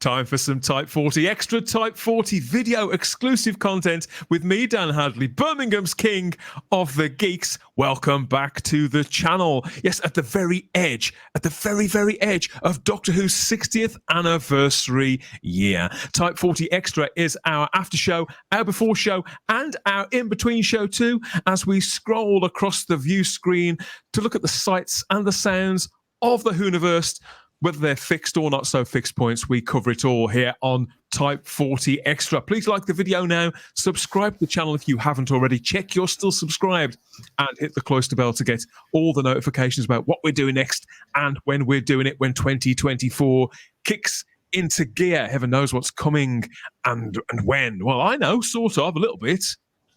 Time for some Type 40 extra Type 40 video exclusive content with me, Dan Hadley, Birmingham's king of the geeks. Welcome back to the channel. Yes, at the very edge, at the very, very edge of Doctor Who's 60th anniversary year. Type 40 Extra is our after show, our before show, and our in-between show too, as we scroll across the view screen to look at the sights and the sounds of the Whoniverse. Whether they're fixed or not so fixed points, we cover it all here on Type 40 Extra. Please like the video now, subscribe to the channel if you haven't already, check you're still subscribed, and hit the cloister bell to get all the notifications about what we're doing next and when we're doing it, when 2024 kicks into gear. Heaven knows what's coming and when. Well, I know, sort of, a little bit.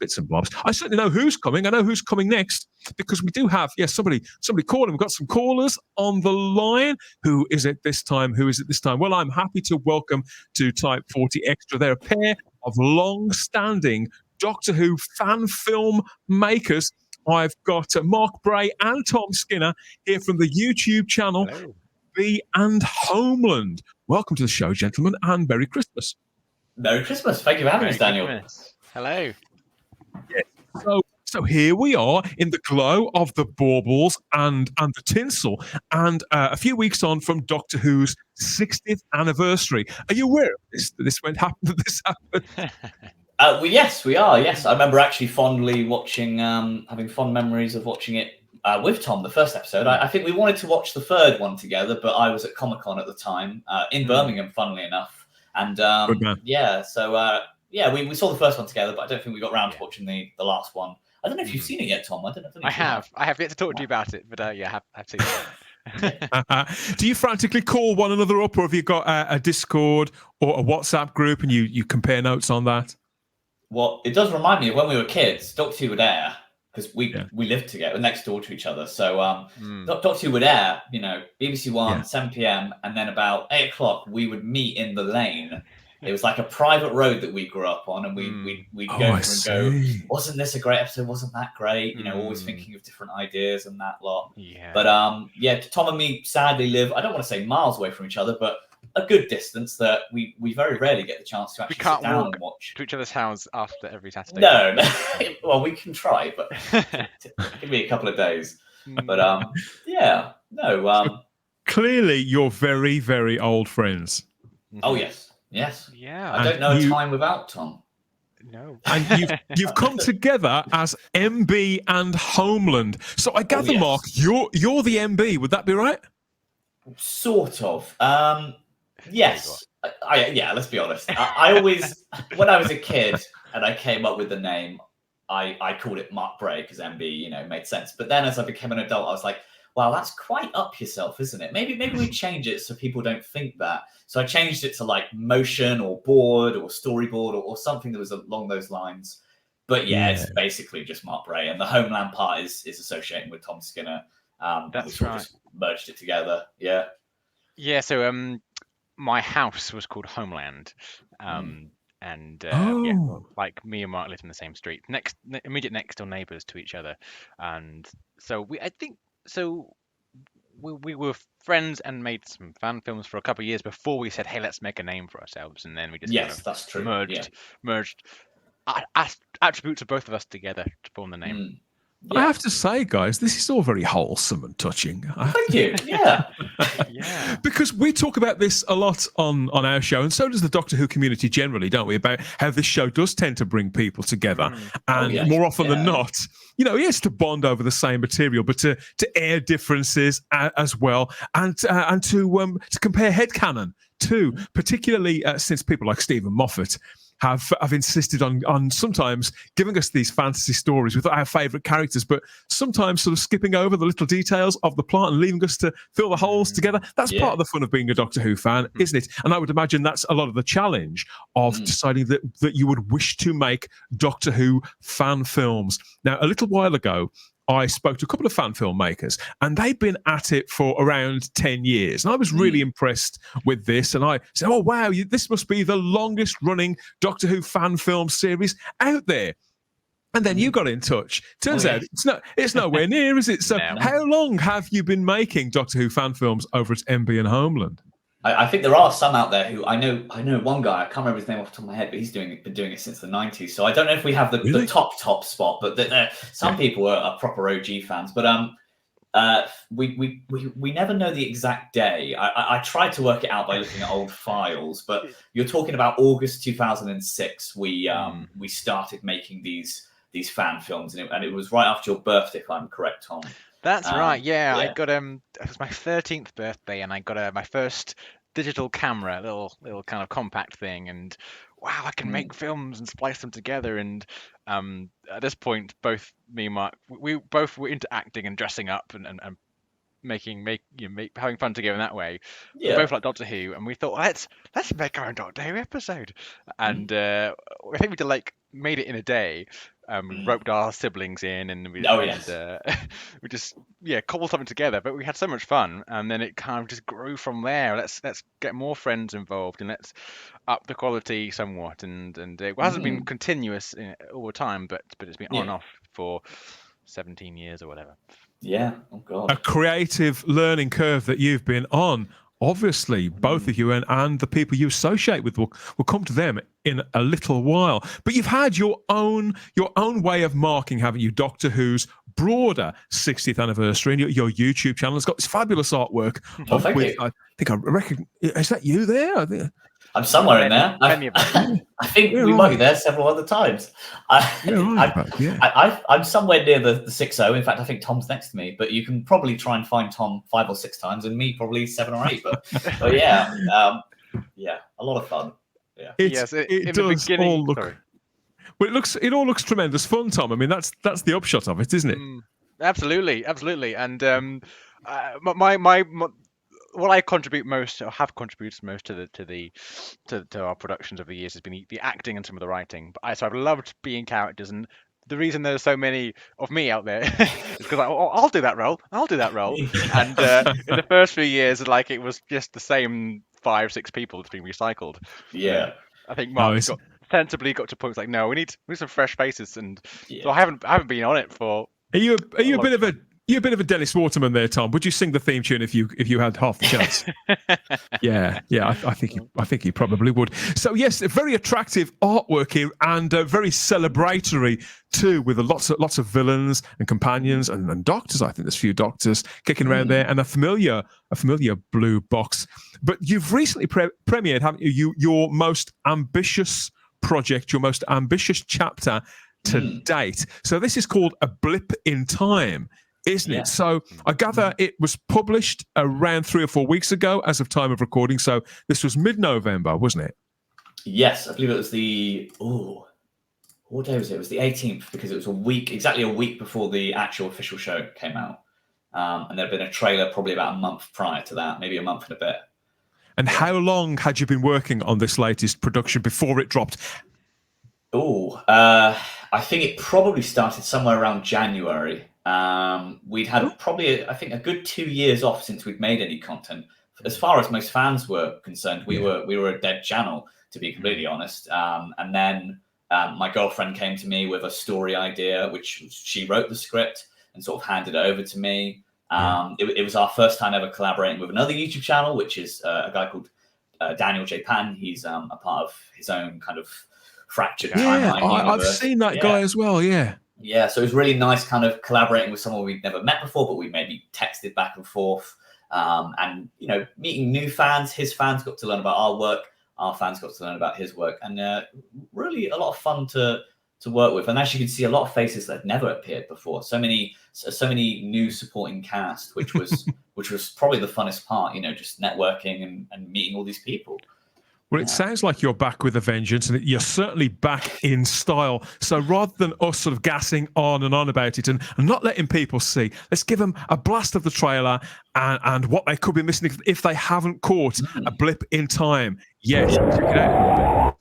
Bits and bobs. I certainly know who's coming. I know who's coming next because we do have, somebody calling. We've got some callers on the line. Who is it this time? Well, I'm happy to welcome to Type 40 Extra. They're a pair of long-standing Doctor Who fan film makers. I've got Mark Bray and Tom Skinner here from the YouTube channel MB and Homeland. Welcome to the show, gentlemen, and Merry Christmas. Merry Christmas. Thank you for having us, Daniel. Hello. Yeah. So here we are in the glow of the baubles and the tinsel, and a few weeks on from Doctor Who's 60th anniversary. Are you aware of this? This happened. Yes, we are. Yes, I remember actually fondly watching, having fond memories of watching it with Tom. The first episode. I think we wanted to watch the third one together, but I was at Comic-Con at the time in Birmingham, funnily enough, and we saw the first one together, but I don't think we got around to watching the last one. I don't know if you've seen it yet, Tom. I have yet to talk to you about it, but I have seen it. Do you frantically call one another up, or have you got a Discord or a WhatsApp group and you compare notes on that? Well, it does remind me of when we were kids. Doctor Who would air because we lived together, next door to each other. So Doctor Who would air, BBC One, 7 p.m, and then about 8 o'clock we would meet in the lane. It was like a private road that we grew up on, and we'd go through and go, wasn't this a great episode? Wasn't that great? Always thinking of different ideas and that lot. Yeah. But Tom and me sadly live, I don't want to say miles away from each other, but a good distance that we very rarely get the chance to actually sit down and watch. To each other's house after every Saturday. No. Well, we can try, but give me a couple of days. But clearly, you're very, very old friends. Oh yes. Yes. Yeah. I don't know a time without Tom. No. And you've come together as MB and Homeland. So I gather, Mark, you're the MB. Would that be right? Sort of. Yes. Let's be honest. I always, when I was a kid and I came up with the name, I called it Mark Bray because MB, made sense. But then as I became an adult, I was like, wow, that's quite up yourself, isn't it? Maybe we change it so people don't think that. So I changed it to like motion or board or storyboard or something that was along those lines. But it's basically just Mark Bray, and the Homeland part is associating with Tom Skinner. That's we right. Just merged it together. Yeah. Yeah. So my house was called Homeland, like me and Mark lived in the same street, immediate next door neighbours to each other, and so we were friends and made some fan films for a couple of years before we said, hey, let's make a name for ourselves, and then we just that's true. merged attributes of both of us together to form the name. I have to say, guys, this is all very wholesome and touching. Thank you. Yeah. Yeah. Because we talk about this a lot on our show, and so does the Doctor Who community generally, don't we? About how this show does tend to bring people together, and more often than not, yes, to bond over the same material, but to air differences as well, and to compare headcanon too, particularly since people like Stephen Moffat have insisted on sometimes giving us these fantasy stories with our favourite characters, but sometimes sort of skipping over the little details of the plot and leaving us to fill the holes together. That's part of the fun of being a Doctor Who fan, isn't it? And I would imagine that's a lot of the challenge of deciding that you would wish to make Doctor Who fan films. Now, a little while ago, I spoke to a couple of fan filmmakers, and they've been at it for around 10 years. And I was really impressed with this. And I said, oh, wow, this must be the longest running Doctor Who fan film series out there. And then you got in touch. Turns out it's nowhere near, is it? So how long have you been making Doctor Who fan films over at MB and Homeland? I think there are some out there who I know one guy, I can't remember his name off the top of my head, but he's been doing it since the 90s. So I don't know if we have the top spot, but some people are proper OG fans. But we never know the exact day. I tried to work it out by looking at old files, but you're talking about August 2006. We started making these fan films, and it was right after your birthday, if I'm correct, Tom. That's right. Yeah, I got it was my 13th birthday, and I got my first digital camera, little kind of compact thing, and wow, I can make films and splice them together. And at this point, both me and Mark, we both were into acting and dressing up and having fun together in that way. Yeah. We both like Doctor Who, and we thought, let's make our own Doctor Who episode. And I think we made it in a day. We roped our siblings in, and we just cobbled something together. But we had so much fun, and then it kind of just grew from there. Let's get more friends involved, and let's up the quality somewhat. And it hasn't been continuous all the time, but it's been on and off for 17 years or whatever. Yeah. Oh God. A creative learning curve that you've been on. Obviously, both of you and the people you associate with will come to them in a little while. But you've had your own way of marking, haven't you? Doctor Who's broader 60th anniversary, and your YouTube channel has got this fabulous artwork. Oh, thank you. I think I reckon. Is that you there? I think I'm somewhere in there. I think we might be there several other times. I'm somewhere near the 6-0. In fact, I think Tom's next to me, but you can probably try and find Tom 5 or 6 times, and me probably 7 or 8. But yeah, a lot of fun. Yeah, it does all look. Sorry. Well, it all looks tremendous fun, Tom. I mean, that's the upshot of it, isn't it? Absolutely. And my what I contribute most, or have contributed most to our productions over the years, has been the acting and some of the writing. But so I've loved being characters, and the reason there's so many of me out there is because I'll do that role. And in the first few years, it was just the same 5-6 people that's been recycled. Yeah, I think Mark's sensibly got to points no, we need some fresh faces, and so I haven't been on it for. Are you a bit of a You're a bit of a Dennis Waterman there, Tom. Would you sing the theme tune if you had half the chance? yeah. I think you probably would. So yes, a very attractive artwork here, and very celebratory too, with lots of villains and companions and doctors. I think there's a few doctors kicking around there, and a familiar blue box. But you've recently premiered, haven't you? Your most ambitious project, your most ambitious chapter to date. So this is called A Blip in Time, isn't it? So I gather it was published around 3 or 4 weeks ago as of time of recording. So this was mid-November, wasn't it? Yes, I believe it was what day was it? It was the 18th, because it was exactly a week before the actual official show came out. And there had been a trailer probably about a month prior to that, maybe a month and a bit. And how long had you been working on this latest production before it dropped? I think it probably started somewhere around January. We'd had probably, I think, a good 2 years off since we'd made any content. As far as most fans were concerned, we were a dead channel, to be completely honest. And then my girlfriend came to me with a story idea, which she wrote the script and sort of handed it over to me. It was our first time ever collaborating with another YouTube channel, which is a guy called Daniel J. Pan. He's a part of his own kind of fractured timeline universe. I've seen that guy as well. Yeah, so it was really nice kind of collaborating with someone we'd never met before, but we maybe texted back and forth. And, meeting new fans. His fans got to learn about our work. Our fans got to learn about his work. And really a lot of fun to work with. And as you can see, a lot of faces that had never appeared before. So many new supporting cast, which was probably the funnest part, just networking and meeting all these people. Well, it sounds like you're back with a vengeance, and you're certainly back in style. So rather than us sort of gassing on and on about it and not letting people see, let's give them a blast of the trailer and what they could be missing if they haven't caught A Blip in Time. Yes, check it out.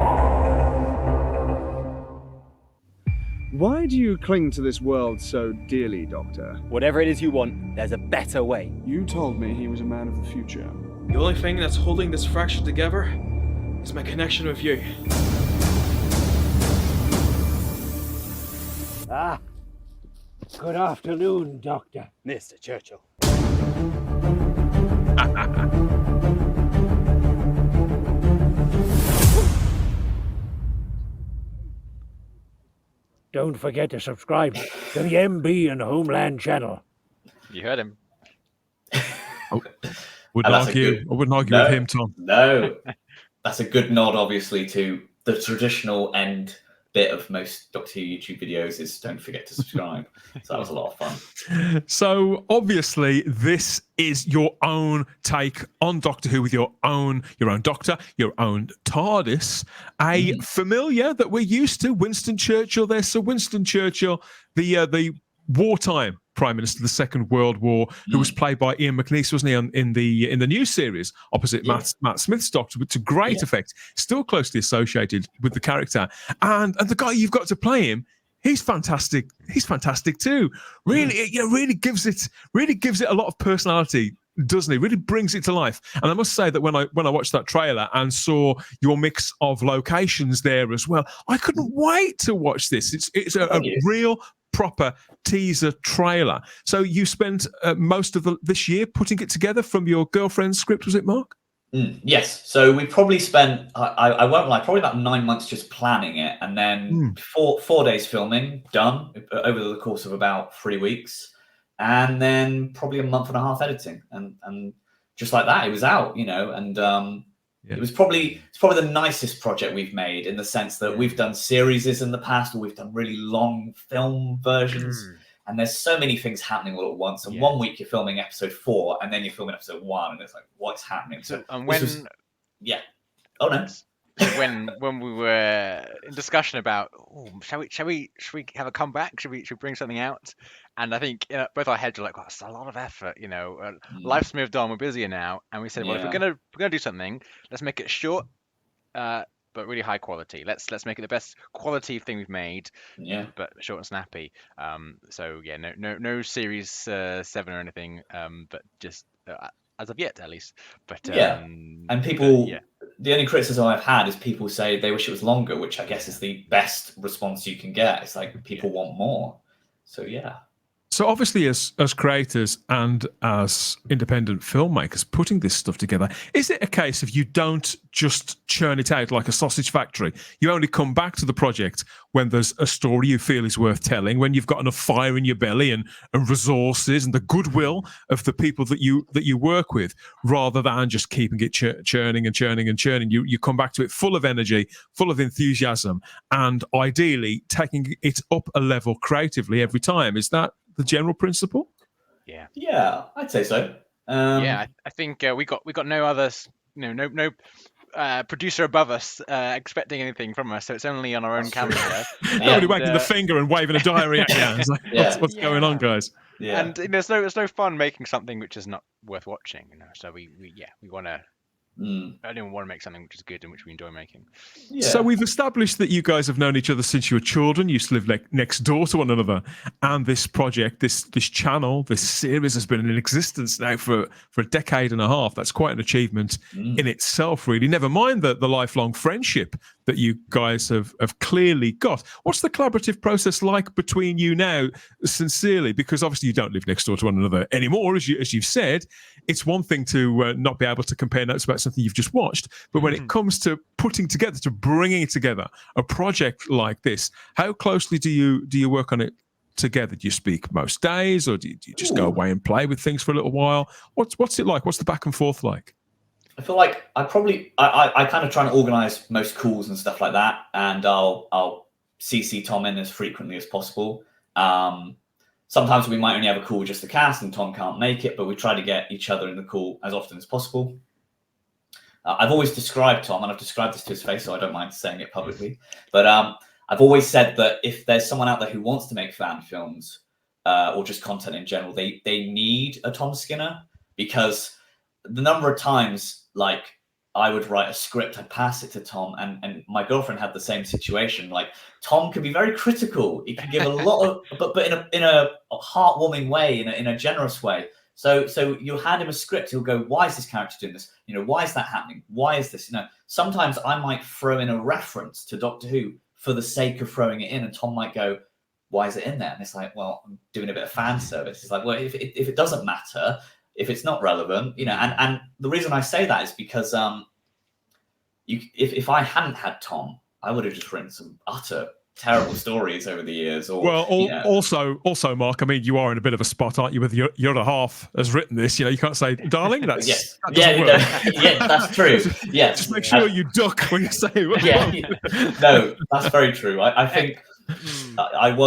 Why do you cling to this world so dearly, Doctor? Whatever it is you want, there's a better way. You told me he was a man of the future. The only thing that's holding this fraction together is my connection with you. Ah, good afternoon, Doctor. Mr. Churchill. don't forget to subscribe to the MB and Homeland channel. You heard him. I wouldn't argue with him, Tom. No, that's a good nod, obviously, to the traditional end bit of most Doctor Who YouTube videos is don't forget to subscribe. So that was a lot of fun. So obviously this is your own take on Doctor Who with your own Doctor, your own TARDIS, a familiar that we're used to, Winston Churchill there. So Winston Churchill, the wartime Prime Minister of the Second World War, who was played by Ian McNeice, wasn't he, in the new series opposite Matt Smith's Doctor, but to great effect, still closely associated with the character. And the guy you've got to play him, he's fantastic. He's fantastic too. Really, really gives it a lot of personality, doesn't he? Really brings it to life. And I must say that when I watched that trailer and saw your mix of locations there as well, I couldn't wait to watch this. It's a real proper teaser trailer. So you spent most of this year putting it together from your girlfriend's script, was it, Mark? Yes. So we probably spent, I won't lie, probably about 9 months just planning it, and then 4 days filming, done over the course of about 3 weeks, and then probably a month and a half editing, and just like that, it was out, and it's probably the nicest project we've made, in the sense that we've done series in the past, or we've done really long film versions, and there's so many things happening all at once. And 1 week you're filming episode 4, and then you're filming episode 1, and it's like, what's happening? So and when oh no. when we were in discussion about, shall we have a comeback? Should we bring something out? And I think both our heads were like, it's a lot of effort. Life's moved on. We're busier now, and we said, well, if we're gonna do something, let's make it short, but really high quality. Let's make it the best quality thing we've made. But short and snappy. So no series 7 or anything. But just as of yet, at least. But and people. The only criticism I've had is people say they wish it was longer, which I guess is the best response you can get. It's like people want more. So So obviously, as creators and as independent filmmakers putting this stuff together, is it a case of you don't just churn it out like a sausage factory? You only come back to the project when there's a story you feel is worth telling, when you've got enough fire in your belly and resources and the goodwill of the people that you work with, rather than just keeping it churning and churning and churning. You come back to it full of energy, full of enthusiasm, and ideally taking it up a level creatively every time. Is that the general principle? Yeah, I'd say so. I think we got no others, no producer above us expecting anything from us, so it's only on our own calendar. Nobody wagging the finger and waving a diary at you. It's like, what's going on, guys? And there's no fun making something which is not worth watching. So we want to. I don't want to make something which is good and which we enjoy making. So we've established that you guys have known each other since you were children. You used to live next door to one another, and this project, this channel, this series has been in existence now for a decade and a half. That's quite an achievement in itself, really. Never mind the lifelong friendship that you guys have clearly got. What's the collaborative process like between you now, sincerely? Because obviously you don't live next door to one another anymore, as you've said. It's one thing to not be able to compare notes about something you've just watched, but when it comes to putting together, to bringing together a project like this, how closely do you work on it together? Do you speak most days, or do you just go away and play with things for a little while? What's it like? What's the back and forth like? I feel like I kind of try and organize most calls and stuff like that, and I'll CC Tom in as frequently as possible. Sometimes we might only have a call just the cast and Tom can't make it, but we try to get each other in the call as often as possible. I've always described Tom, and I've described this to his face, so I don't mind saying it publicly, but I've always said that if there's someone out there who wants to make fan films or just content in general, they need a Tom Skinner, because the number of times, like, I would write a script, I'd pass it to Tom, and my girlfriend had the same situation. Like, Tom can be very critical. He can give a lot of, but in a heartwarming way, in a generous way. So you hand him a script, he'll go, why is this character doing this? Why is that happening? Why is this? Sometimes I might throw in a reference to Doctor Who for the sake of throwing it in, and Tom might go, why is it in there? And it's like, well, I'm doing a bit of fan service. It's like, well, if it doesn't matter, if it's not relevant, and the reason I say that is because if I hadn't had Tom, I would have just written some utter terrible stories over the years. Or well, also, Mark. I mean, you are in a bit of a spot, aren't you? With your other half has written this. You can't say, "Darling." That's yes, that doesn't work. Yeah, that's true. Yeah, just make sure you duck when you say. Yeah, no, that's very true. I think I've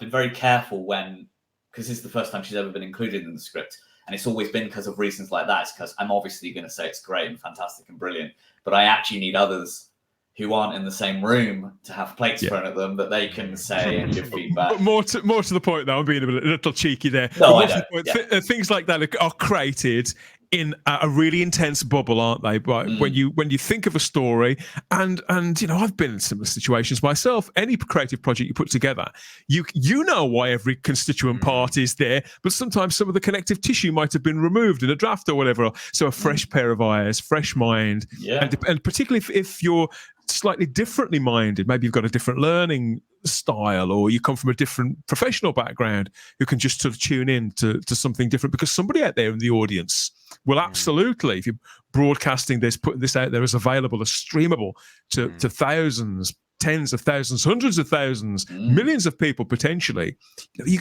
been very careful because this is the first time she's ever been included in the script, and it's always been because of reasons like that. It's because I'm obviously going to say it's great and fantastic and brilliant, but I actually need others who aren't in the same room to have plates thrown at them that they can say and give feedback. But more to the point, though, I'm being a little cheeky there. No, I know. Things like that are created in a really intense bubble, aren't they? But when you think of a story, and I've been in similar situations myself. Any creative project you put together, you know why every constituent part is there, but sometimes some of the connective tissue might have been removed in a draft or whatever. So a fresh pair of eyes, fresh mind, and particularly if you're slightly differently minded, maybe you've got a different learning style, or you come from a different professional background, who can just sort of tune in to something different, because somebody out there in the audience will absolutely, if you're broadcasting this, putting this out there as available, as streamable to thousands, tens of thousands, hundreds of thousands, millions of people potentially,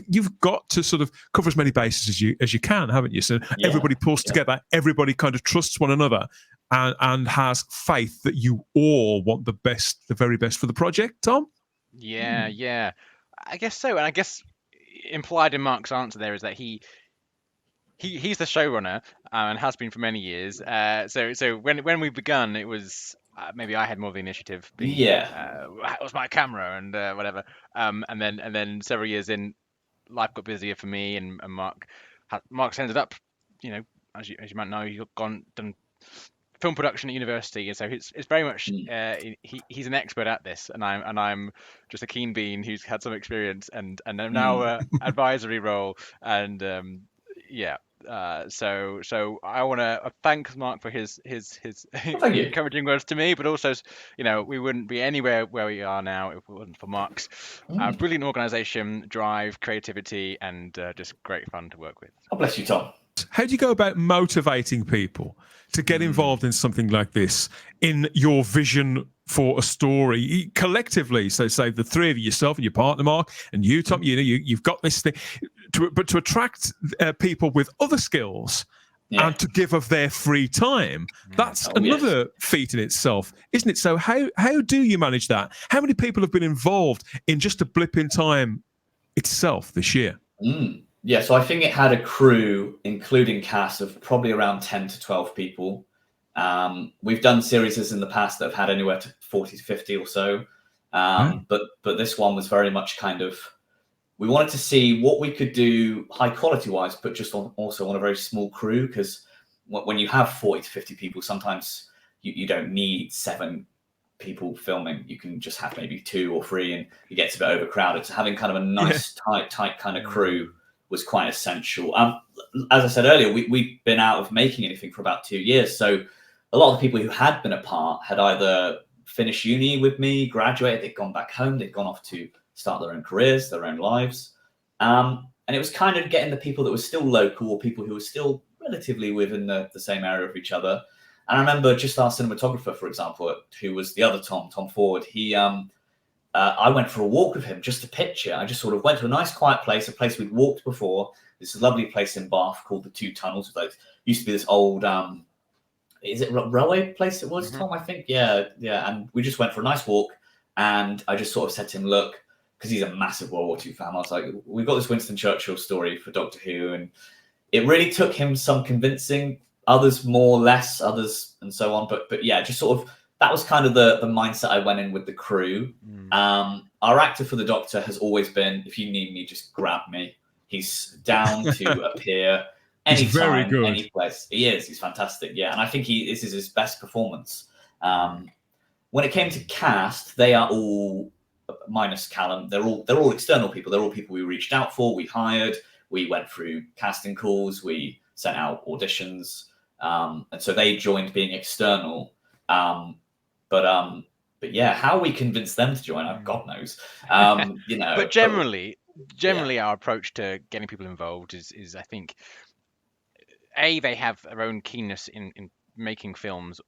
you've got to sort of cover as many bases as you can, haven't you? So everybody pulls together, everybody kind of trusts one another, and has faith that you all want the very best for the project. Tom? Yeah, I guess so. And I guess implied in Mark's answer there is that he's the showrunner, and has been for many years. So when we begun, it was maybe I had more of the initiative. It was my camera and whatever. And then several years in, life got busier for me, and Mark's ended up, as you might know, he's done film production at university, and so it's very much he's an expert at this, and I'm just a keen bean who's had some experience and now advisory role, and so I want to thank Mark for his encouraging words to me, but also we wouldn't be anywhere where we are now if it wasn't for Mark's brilliant organisation, drive, creativity, and just great fun to work with. God bless you, Tom. How do you go about motivating people to get involved in something like this, in your vision for a story collectively? So say the three of you, yourself and your partner Mark, and you Tom, you've got this thing, but to attract people with other skills and to give of their free time, that's another feat in itself, isn't it? So how do you manage that? How many people have been involved in just a Blip in Time itself this year? Yeah, so I think it had a crew, including cast, of probably around 10 to 12 people. We've done series in the past that have had anywhere to 40 to 50 or so. But this one was very much kind of, we wanted to see what we could do high quality wise, but just also on a very small crew, because when you have 40 to 50 people, sometimes you don't need 7 people filming. You can just have maybe 2 or 3, and it gets a bit overcrowded. So having kind of a nice, tight kind of crew was quite essential. As I said earlier, we'd been out of making anything for about 2 years. So a lot of the people who had been apart had either finished uni with me, graduated, they'd gone back home, they'd gone off to start their own careers, their own lives. And it was kind of getting the people that were still local, or people who were still relatively within the same area of each other. And I remember just our cinematographer, for example, who was the other Tom Ford, I went for a walk with him just to picture. I just sort of went to a nice quiet place, a place we'd walked before. This lovely place in Bath called the Two Tunnels. It used to be this old, is it railway place it was, Tom, I think? Yeah. And we just went for a nice walk, and I just sort of said to him, look, because he's a massive World War II fan, I was like, we've got this Winston Churchill story for Doctor Who, and it really took him some convincing, others more, less, others, and so on. But yeah, just sort of, that was kind of the mindset I went in with the crew. Our actor for the Doctor has always been, if you need me, just grab me. He's down to appear anytime, any place. He's fantastic. Yeah, and I think this is his best performance. When it came to cast, they are all, minus Callum, they're all external people. They're all people we reached out for, we hired, we went through casting calls, we sent out auditions, and so they joined being external. But yeah, how we convinced them to join, God knows. But generally, our approach to getting people involved is I think, they have their own keenness in making films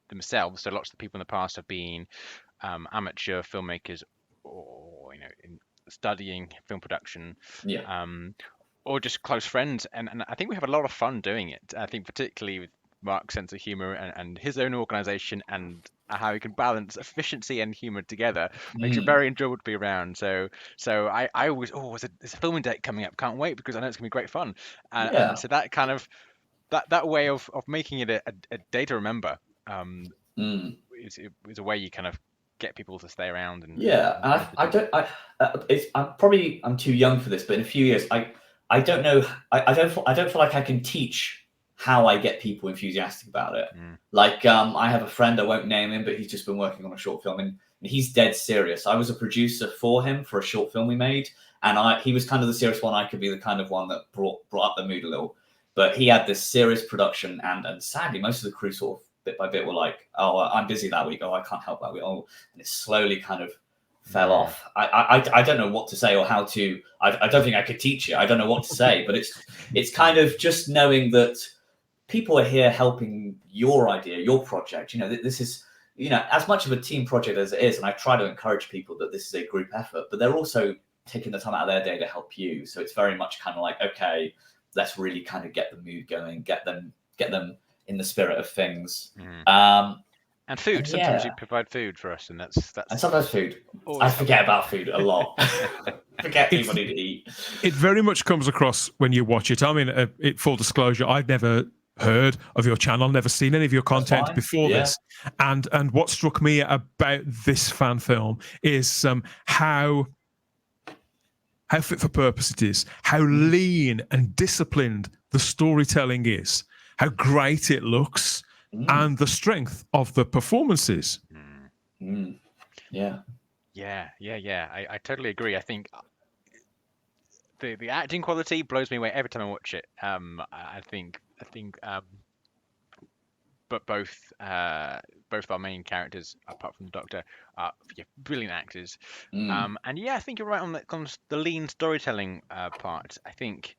themselves. So lots of the people in the past have been amateur filmmakers, or in studying film production, or just close friends, and I think we have a lot of fun doing it. I think particularly with Mark's sense of humor and his own organization, and how he can balance efficiency and humor together, makes it very enjoyable to be around. So I always, there's a filming date coming up, can't wait, because I know it's gonna be great fun. And so that kind of that way of making it a day to remember is a way you kind of get people to stay around. And I'm too young for this, but in a few years I don't know, I don't feel like I can teach how I get people enthusiastic about it. Like I have a friend, I won't name him, but he's just been working on a short film, and he's dead serious. I was a producer for him for a short film we made, and he was kind of the serious one. I could be the kind of one that brought up the mood a little, but he had this serious production, and sadly most of the crew sort of bit by bit were like, oh, I'm busy that week, I can't help that week, and it slowly kind of fell off. I don't know what to say or how to. I don't think I could teach it. I don't know what to say, but it's kind of just knowing that people are here helping your idea, your project. This is, as much of a team project as it is, and I try to encourage people that this is a group effort, but they're also taking the time out of their day to help you. So it's very much kind of like, okay, let's really kind of get the mood going, get them in the spirit of things. And food. Sometimes you provide food for us, and that's and sometimes food. I forget about food a lot. Forget anybody to eat. It very much comes across when you watch it. I mean, full disclosure, I've never heard of your channel, never seen any of your content before this, and what struck me about this fan film is how fit for purpose it is, how lean and disciplined the storytelling is, how great it looks, and the strength of the performances. Yeah. I totally agree. I think the acting quality blows me away every time I watch it. I think but both of our main characters, apart from the Doctor, are brilliant actors. And I think you're right on the lean storytelling part. I think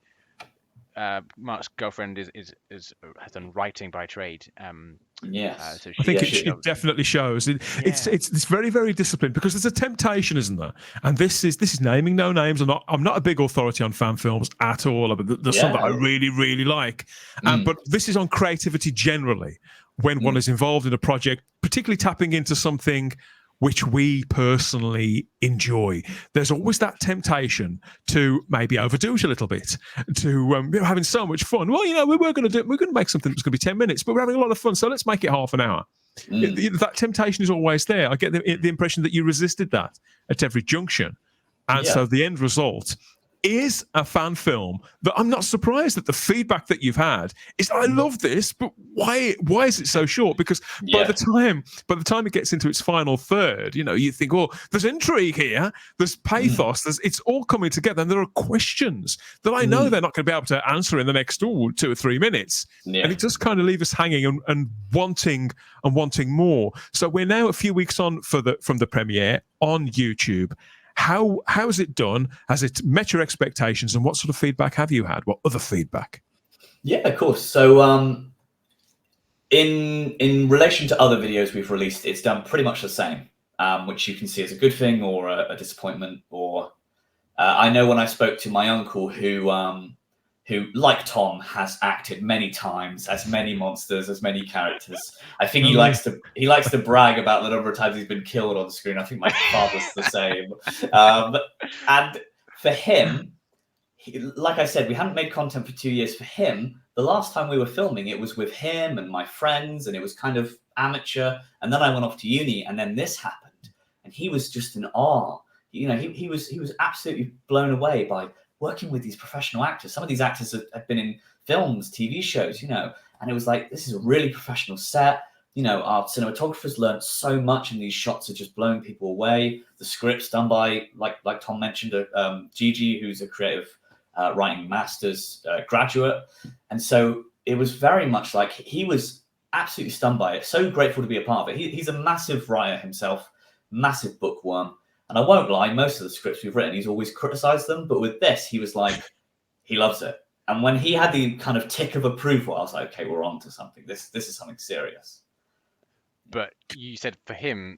Mark's girlfriend has done writing by trade. So I think it definitely shows. It's very, very disciplined, because there's a temptation, isn't there? And this is naming no names. I'm not a big authority on fan films at all, but there's some that I really, really like. But this is on creativity generally. When one is involved in a project, particularly tapping into something which we personally enjoy, there's always that temptation to maybe overdo it a little bit, to having so much fun. Well, we're going to make something that's going to be 10 minutes, but we're having a lot of fun, so let's make it half an hour. That temptation is always there. I get the impression that you resisted that at every junction, and so the end result is a fan film that I'm not surprised that the feedback that you've had is, I love this, but why is it so short? Because by the time it gets into its final third, you think, oh, there's intrigue here, there's pathos, it's all coming together, and there are questions that I know they're not going to be able to answer in the next 2 or 3 minutes. And it just kind of leave us hanging and wanting more. So we're now a few weeks on from the premiere on YouTube. How is it done? Has it met your expectations? And what sort of feedback have you had? What other feedback? Yeah, of course. So in relation to other videos we've released, it's done pretty much the same, which you can see as a good thing or a disappointment. Or I know when I spoke to my uncle, who, like Tom, has acted many times as many monsters, as many characters. I think he likes to brag about the number of times he's been killed on screen. I think my father's the same. And for him, like I said, we hadn't made content for 2 years. For him, the last time we were filming, it was with him and my friends, and it was kind of amateur. And then I went off to uni, and then this happened, and he was just in awe. He was absolutely blown away by working with these professional actors. Some of these actors have been in films, TV shows, and it was like, this is a really professional set. Our cinematographers learned so much, and these shots are just blowing people away. The script's done by, like Tom mentioned, Gigi, who's a creative writing master's graduate. And so it was very much like he was absolutely stunned by it. So grateful to be a part of it. He's a massive writer himself, massive bookworm. And I won't lie, most of the scripts we've written, he's always criticized them. But with this, he was like, he loves it. And when he had the kind of tick of approval, I was like, okay, we're on to something. This is something serious. But you said for him,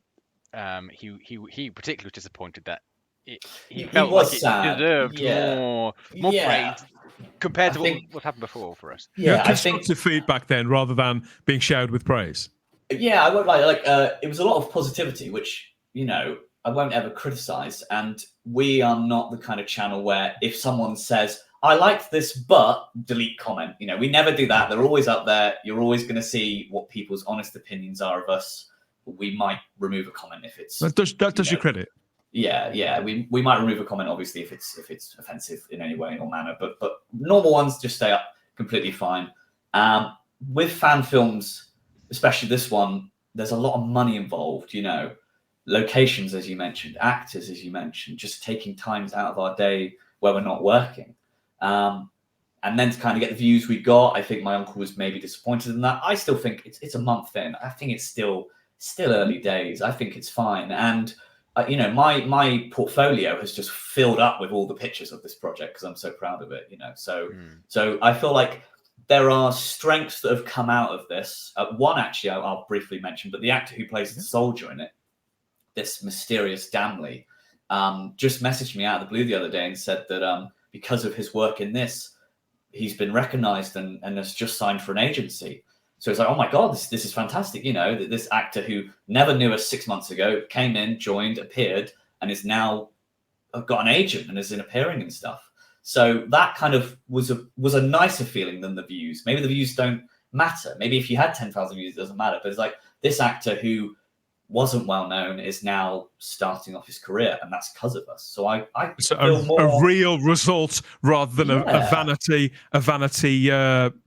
he particularly was disappointed that he He felt was like sad. it deserved Yeah. more Yeah. praise compared to I think- what's happened before for us. Yeah, I think constructive feedback then, rather than being showered with praise. Yeah, I won't lie. It was a lot of positivity, which I won't ever criticize. And we are not the kind of channel where if someone says, "I liked this, but delete comment," we never do that. They're always up there. You're always going to see what people's honest opinions are of us. We might remove a comment if it's That does you credit. Yeah. We might remove a comment obviously if it's offensive in any way or manner. But normal ones just stay up completely fine. With fan films, especially this one, there's a lot of money involved, locations, as you mentioned, actors, as you mentioned, just taking times out of our day where we're not working. And then to kind of get the views we got, I think my uncle was maybe disappointed in that. I still think it's a month in. I think it's still early days. I think it's fine. And, my portfolio has just filled up with all the pictures of this project because I'm so proud of it, So I feel like there are strengths that have come out of this. One, actually, I'll briefly mention, but the actor who plays the soldier in it, this mysterious Damley, just messaged me out of the blue the other day and said that because of his work in this, he's been recognized and has just signed for an agency. So it's like, oh my God, this is fantastic. This actor who never knew us 6 months ago came in, joined, appeared, and is now got an agent and is in appearing and stuff. So that kind of was a nicer feeling than the views. Maybe the views don't matter. Maybe if you had 10,000 views, it doesn't matter. But it's like this actor who wasn't well known is now starting off his career, and that's because of us. So I feel more a real result rather than a vanity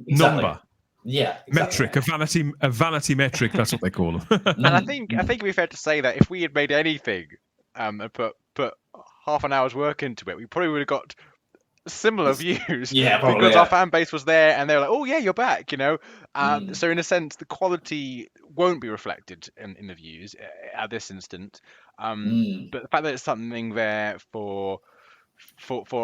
number. Yeah, exactly. Metric, a vanity metric. That's what they call them. And I think it'd be fair to say that if we had made anything and put half an hour's work into it, we probably would have got similar views. Because our fan base was there and they were like, "Oh yeah, you're back," So in a sense, the quality won't be reflected in the views at this instant. But the fact that it's something there for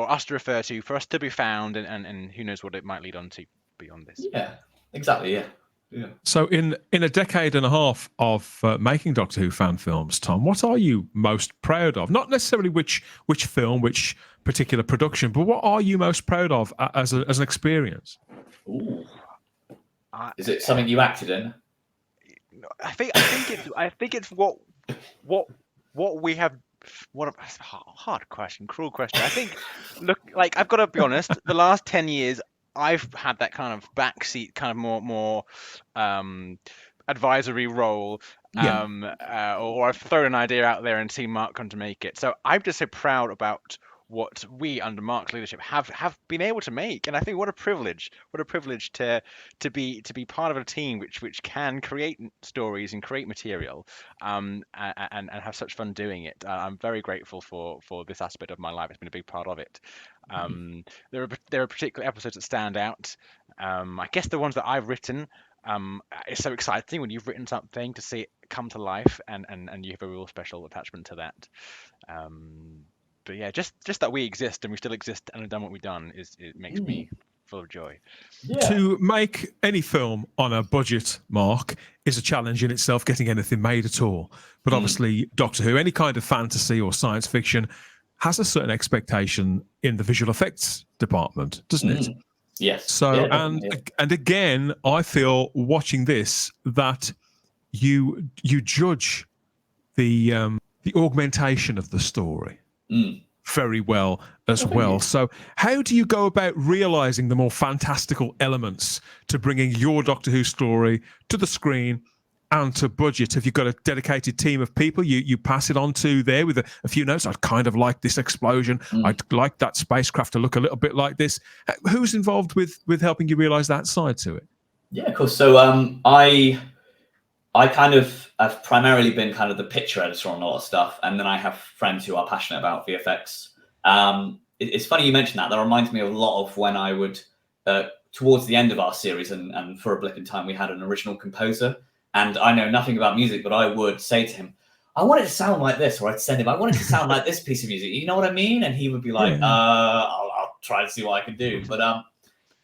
us to refer to, for us to be found, and who knows what it might lead on to beyond this. Yeah. Exactly, yeah. So in a decade and a half of making Doctor Who fan films, Tom, what are you most proud of? Not necessarily which film, which particular production, but what are you most proud of as an experience? Ooh. Is it something you acted in? I think it's what we have. What a hard question, cruel question. I think, look, like I've got to be honest, the last 10 years. I've had that kind of backseat, kind of more advisory role, or I've thrown an idea out there and seen Mark come to make it. So I'm just so proud about what we under Mark's leadership have been able to make, and I think what a privilege to be part of a team which can create stories and create material, and have such fun doing it. I'm very grateful for this aspect of my life. It's been a big part of it. There are particular episodes that stand out. I guess the ones that I've written. It's so exciting when you've written something to see it come to life, and you have a real special attachment to that. But yeah, just that we exist and we still exist and have done what we've done it makes me full of joy. Yeah. To make any film on a budget, Mark, is a challenge in itself, getting anything made at all. But obviously, Doctor Who, any kind of fantasy or science fiction, has a certain expectation in the visual effects department, doesn't it? Yes. So, and again, I feel watching this that you judge the augmentation of the story very well as well. So how do you go about realizing the more fantastical elements to bringing your Doctor Who story to the screen and to budget? Have you got a dedicated team of people you pass it on to there with a few notes? I'd kind of like this explosion. I'd like that spacecraft to look a little bit like this. Who's involved with helping you realize that side to it? Yeah, of course. So I kind of have primarily been kind of the picture editor on a lot of stuff, and then I have friends who are passionate about VFX. It's funny you mentioned that. That reminds me of a lot of when I would, towards the end of our series, and for a blip in time, we had an original composer, and I know nothing about music, but I would say to him, I want it to sound like this, or I'd send him, I want it to sound like this piece of music. You know what I mean? And he would be like, I'll try to see what I can do. But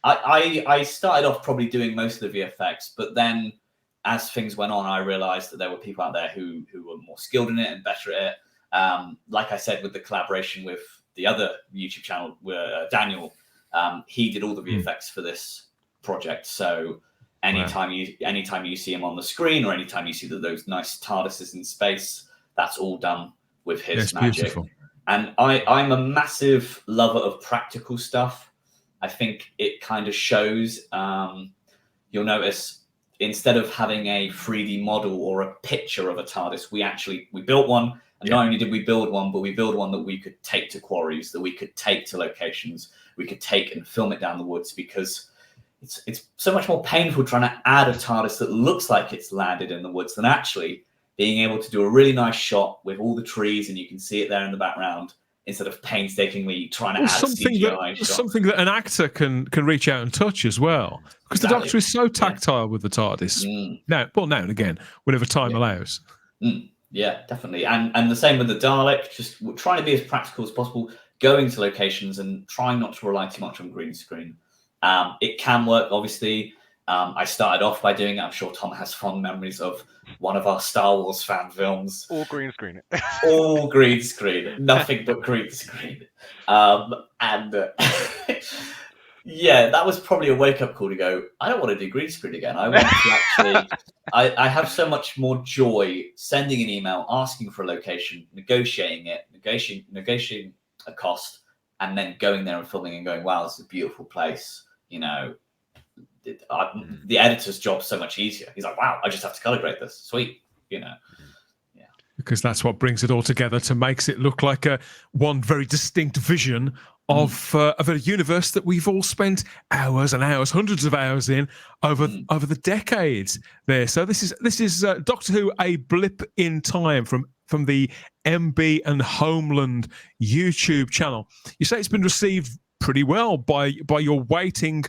I started off probably doing most of the VFX, but then as things went on, I realized that there were people out there who were more skilled in it and better at it. Like I said, with the collaboration with the other YouTube channel, Daniel, he did all the VFX for this project. So anytime you see him on the screen, or anytime you see those nice TARDISes in space, that's all done with his magic. Beautiful. And I'm a massive lover of practical stuff. I think it kind of shows. You'll notice, instead of having a 3D model or a picture of a TARDIS, we built one. And not only did we build one, but we built one that we could take to quarries, that we could take to locations, we could take and film it down the woods, because it's so much more painful trying to add a TARDIS that looks like it's landed in the woods than actually being able to do a really nice shot with all the trees and you can see it there in the background, instead of painstakingly trying to add something CGI shot. Something that an actor can reach out and touch as well, because the Doctor is so tactile with the TARDIS. Now and again, whenever time allows. Yeah, definitely. And the same with the Dalek, just trying to be as practical as possible, going to locations and trying not to rely too much on green screen. It can work, obviously. I started off by doing it. I'm sure Tom has fond memories of one of our Star Wars fan films. All green screen. All green screen. Nothing but green screen. Yeah, that was probably a wake-up call to go, I don't want to do green screen again. I want to actually... I have so much more joy sending an email, asking for a location, negotiating a cost, and then going there and filming and going, wow, this is a beautiful place. You know, the editor's job's so much easier. He's like, wow, I just have to color grade this. Sweet, you know. Because that's what brings it all together, to makes it look like one very distinct vision of a universe that we've all spent hours and hours, hundreds of hours in over the decades there. So this is Doctor Who: A Blip in Time from the MB and Homeland YouTube channel. You say it's been received pretty well by your waiting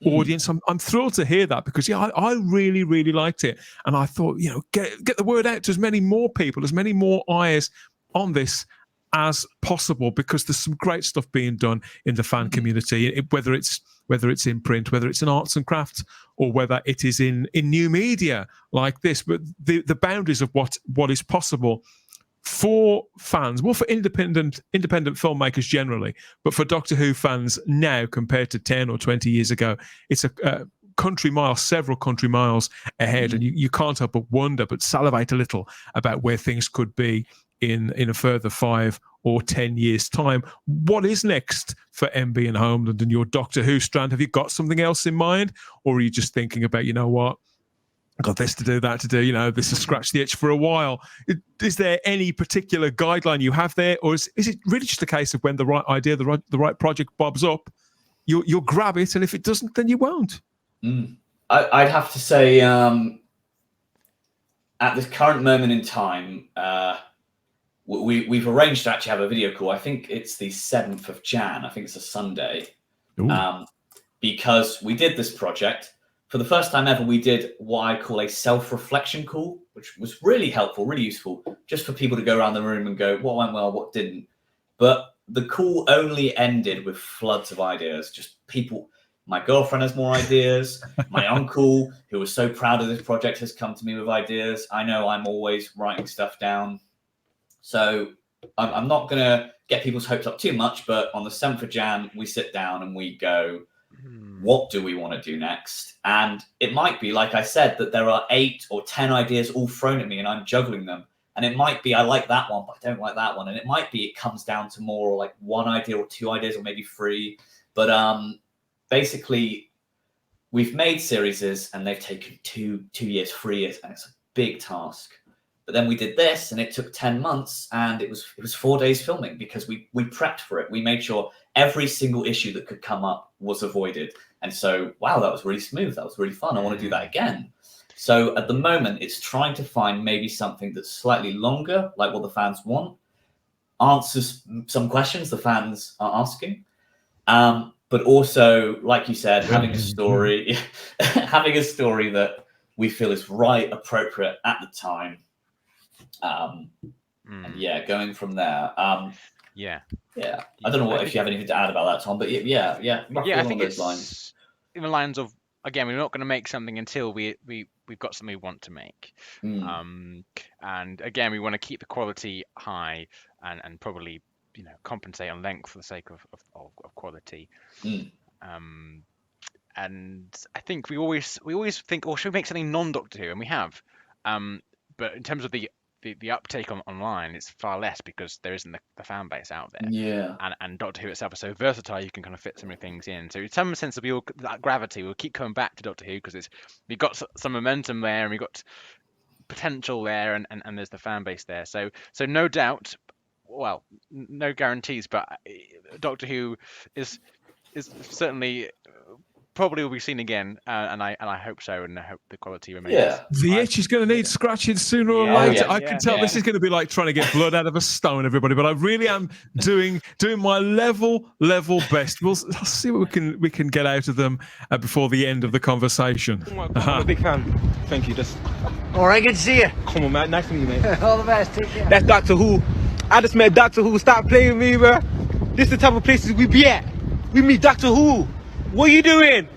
audience. I'm thrilled to hear that, because I really, really liked it, and I thought, get the word out to as many more people, as many more eyes on this as possible, because there's some great stuff being done in the fan community, whether it's in print, whether it's in arts and crafts, or whether it is in new media like this. But the boundaries of what is possible for fans, well, for independent filmmakers generally, but for Doctor Who fans now compared to 10 or 20 years ago, it's a several country miles ahead, and you can't help but wonder, but salivate a little about where things could be in a further 5 or 10 years' time. What is next for MB and Homeland and your Doctor Who strand? Have you got something else in mind, or are you just thinking about, what, I got this to do, that to do, this has scratched the itch for a while? Is there any particular guideline you have there, or is it really just a case of when the right idea, the right project bobs up, you'll grab it, and if it doesn't, then you won't? I'd have to say, at this current moment in time, we've arranged to actually have a video call. I think it's the 7th of Jan. I think it's a Sunday. Because we did this project. For the first time ever, we did what I call a self-reflection call, which was really helpful, really useful, just for people to go around the room and go, what went well, what didn't. But the call only ended with floods of ideas. Just people, my girlfriend has more ideas. My uncle, who was so proud of this project, has come to me with ideas. I know I'm always writing stuff down. So I'm not going to get people's hopes up too much, but on the 7th of Jan, we sit down and we go, what do we want to do next? And it might be, like I said, that there are 8 or 10 ideas all thrown at me and I'm juggling them. And it might be I like that one, but I don't like that one. And it might be it comes down to more like 1 idea or 2 ideas, or maybe 3. But basically, we've made series and they've taken 2 years, 3 years, and it's a big task. But then we did this and it took 10 months and it was 4 days filming, because we prepped for it. We made sure every single issue that could come up was avoided. And so, wow, that was really smooth. That was really fun. I want to do that again. So at the moment, it's trying to find maybe something that's slightly longer, like what the fans want, answers some questions the fans are asking. But also, like you said, having a story, that we feel is right, appropriate at the time. And going from there. I don't know if you have anything to add about that, Tom, but I think those lines. In the lines of, again, we're not going to make something until we we've got something we want to make. And again, we want to keep the quality high and probably compensate on length for the sake of quality. And I think we always think, oh, should we make something non-Doctor Who? And we have. But in terms of the uptake online, it's far less because there isn't the fan base out there. Yeah. And Doctor Who itself is so versatile, you can kind of fit so many things in. So in some sense, that gravity will keep coming back to Doctor Who because we've got some momentum there and we've got potential there, and there's the fan base there. So no doubt, well, no guarantees, but Doctor Who is certainly probably will be seen again, and I hope so, and I hope the quality remains. Yeah. The itch is going to need scratching sooner or later. I can tell this is going to be like trying to get blood out of a stone, everybody. But I really am doing my level best. I'll see what we can get out of them before the end of the conversation. I'm a big fan. Thank you. All right, good to see you. Come on, man. Nice to meet you, man. All the best. Take care. That's Doctor Who. I just met Doctor Who. Stop playing with me, bro. This is the type of places we be at. We meet Doctor Who. What are you doing?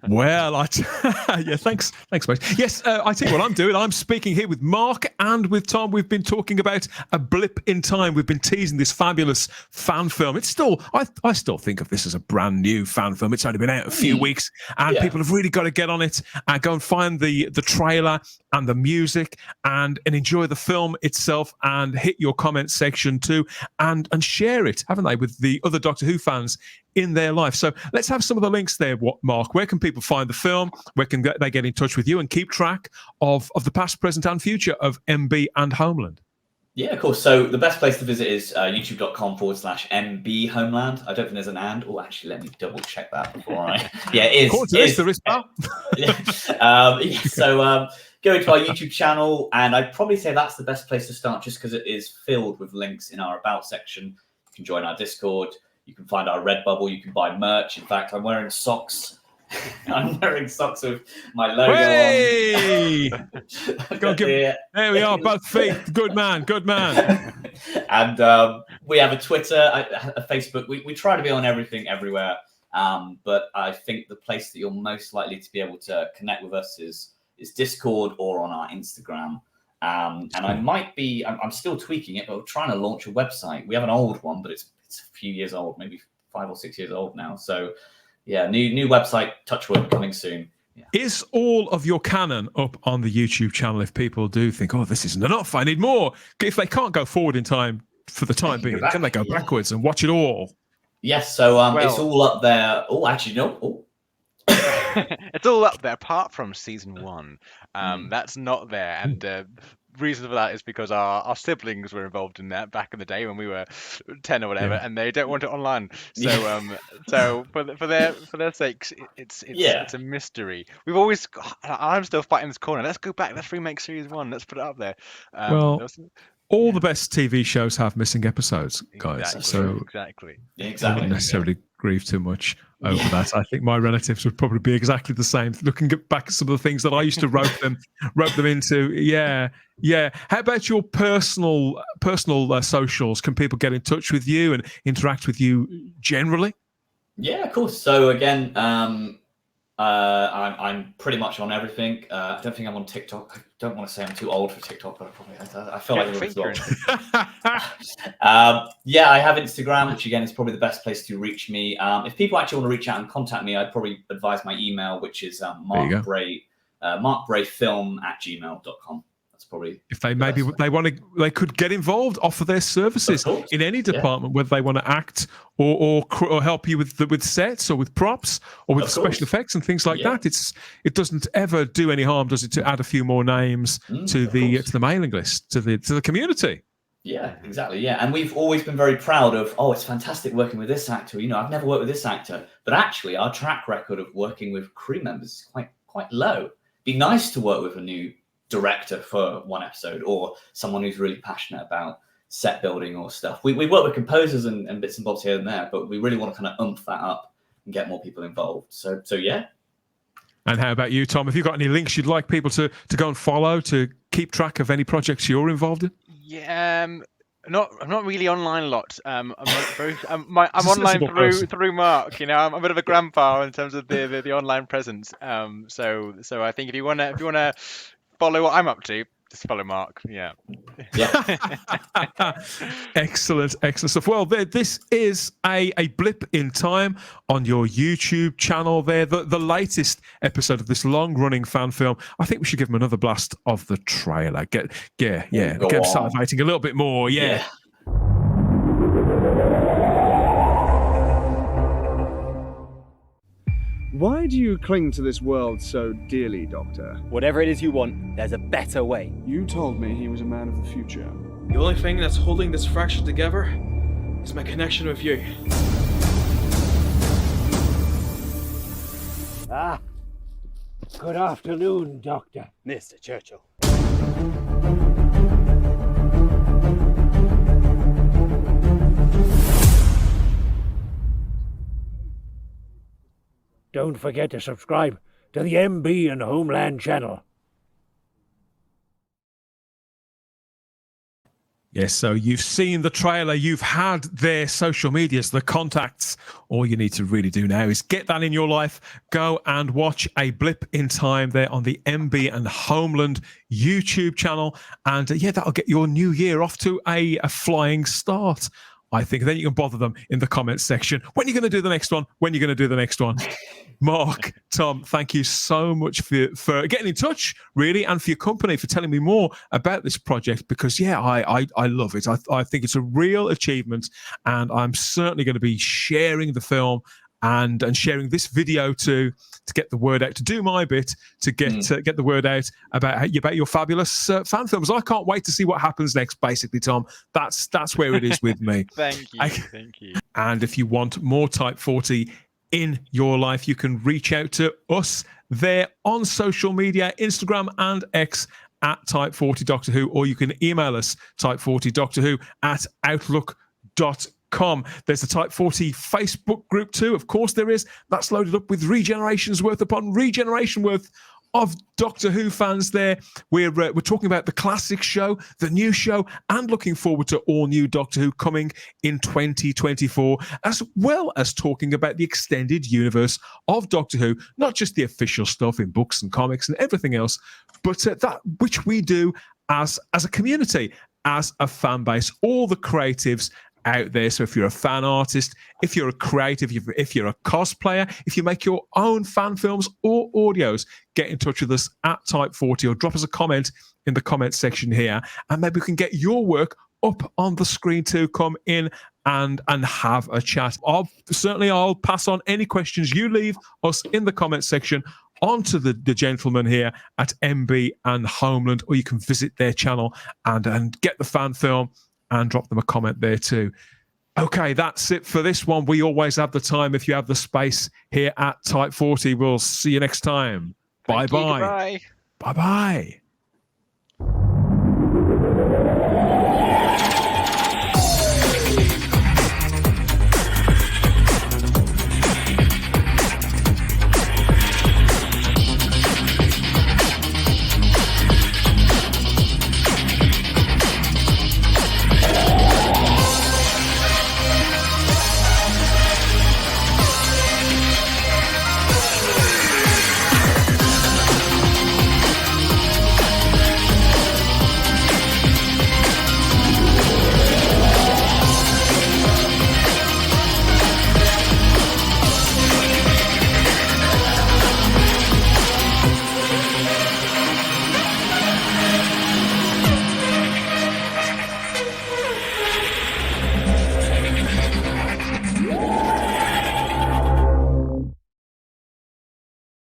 Well, yeah, thanks, mate. Yes, I tell you what I'm doing. I'm speaking here with Mark and with Tom. We've been talking about A Blip in Time. We've been teasing this fabulous fan film. It's still, I still think of this as a brand new fan film. It's only been out a few weeks, and people have really got to get on it and go and find the trailer and the music and enjoy the film itself, and hit your comment section too, and share it, haven't they, with the other Doctor Who fans in their life. So let's have some of the links there, Mark. Where can people find the film? Where can they get in touch with you and keep track of the past, present and future of MB and Homeland? Yeah, of course. So the best place to visit is youtube.com/MB Homeland. I don't think there's an and. Oh, actually, let me double check that before I... Yeah, it is. Of course, there is. So go into our YouTube channel, and I'd probably say that's the best place to start, just because it is filled with links in our About section. You can join our Discord. You can find our Redbubble. You can buy merch. In fact, I'm wearing socks. I'm wearing socks with my logo on. There we are, both feet. Good man. And we have a Twitter, a Facebook. We try to be on everything, everywhere. But I think the place that you're most likely to be able to connect with us is Discord or on our Instagram. And I'm still tweaking it, but we're trying to launch a website. We have an old one, but it's a few years old, maybe 5 or 6 years old now. So yeah, new website, touchwood, coming soon. Yeah. Is all of your canon up on the YouTube channel if people do think, oh, this isn't enough, I need more? If they can't go forward in time for the time being, can they go backwards and watch it all? Yes, so it's all up there. Oh, actually, no. Oh. It's all up there apart from season 1. That's not there, and reason for that is because our siblings were involved in that back in the day when we were 10 or whatever, and they don't want it online. So so for their sakes, it's a mystery. We've always I'm still fighting this corner. Let's go back. Let's remake series 1. Let's put it up there. All the best TV shows have missing episodes, guys. Exactly. I wouldn't necessarily grieve too much over that. I think my relatives would probably be exactly the same. Looking back at some of the things that I used to rope them into. Yeah. How about your personal socials? Can people get in touch with you and interact with you generally? Yeah, of course. So again, I'm pretty much on everything. I don't think I'm on TikTok. I don't want to say I'm too old for TikTok, but I feel like I'm too old. I have Instagram, which again is probably the best place to reach me. If people actually want to reach out and contact me, I'd probably advise my email, which is markbrayfilm@gmail.com. That's probably if they they could get involved, offer their services in any department, whether they want to act or help you with sets or with props or with special effects and things like that. It doesn't ever do any harm, does it, to add a few more names to the mailing list, to the community. Yeah, exactly. Yeah, and we've always been very proud of. Oh, it's fantastic working with this actor. I've never worked with this actor, but actually, our track record of working with crew members is quite low. Be nice to work with a new director for one episode, or someone who's really passionate about set building or stuff. We work with composers and bits and bobs here and there, but we really want to kind of oomph that up and get more people involved. So yeah. And how about you, Tom? Have you got any links you'd like people to go and follow to keep track of any projects you're involved in? Yeah, I'm not really online a lot. I'm online sensible person. through Mark. You know, I'm a bit of a grandpa in terms of the online presence. So I think if you wanna follow what I'm up to, just follow Mark. Yeah. Excellent stuff. Well, this is a blip in time on your YouTube channel there. The latest episode of this long-running fan film. I think we should give them another blast of the trailer. Get them salivating a little bit more. Yeah. Why do you cling to this world so dearly, Doctor? Whatever it is you want, there's a better way. You told me he was a man of the future. The only thing that's holding this fracture together is my connection with you. Ah, good afternoon, Doctor. Mr. Churchill. Don't forget to subscribe to the MB and Homeland channel. Yes, so you've seen the trailer, you've had their social medias, the contacts. All you need to really do now is get that in your life. Go and watch a blip in time there on the MB and Homeland YouTube channel. And that'll get your new year off to a flying start. I think then you can bother them in the comments section. When are you going to do the next one? When are you going to do the next one? Mark, Tom, thank you so much for getting in touch, really, and for your company, for telling me more about this project, because, I love it. I think it's a real achievement, and I'm certainly going to be sharing the film and sharing this video to get the word out, to do my bit, to get the word out about your fabulous fan films. I can't wait to see what happens next, basically, Tom. That's where it is with me. Thank you. And if you want more Type 40 in your life, you can reach out to us there on social media, Instagram and X, at Type 40 Doctor Who, or you can email us, type40doctorwho@outlook.com. There's the Type 40 Facebook group too. Of course there is. That's loaded up with regenerations worth upon regeneration worth of Doctor Who fans there. We're talking about the classic show, the new show, and looking forward to all new Doctor Who coming in 2024, as well as talking about the extended universe of Doctor Who, not just the official stuff in books and comics and everything else, but that which we do as a community, as a fan base, all the creatives out there. So if you're a fan artist, if you're a creative, if you're a cosplayer, if you make your own fan films or audios, get in touch with us at Type 40 or drop us a comment in the comment section here, and maybe we can get your work up on the screen to come in and have a chat. I'll pass on any questions you leave us in the comment section onto the gentleman here at MB and Homeland, or you can visit their channel and get the fan film and drop them a comment there too. Okay, that's it for this one. We always have the time if you have the space here at Type 40. We'll see you next time. Bye-bye. Bye. Bye-bye.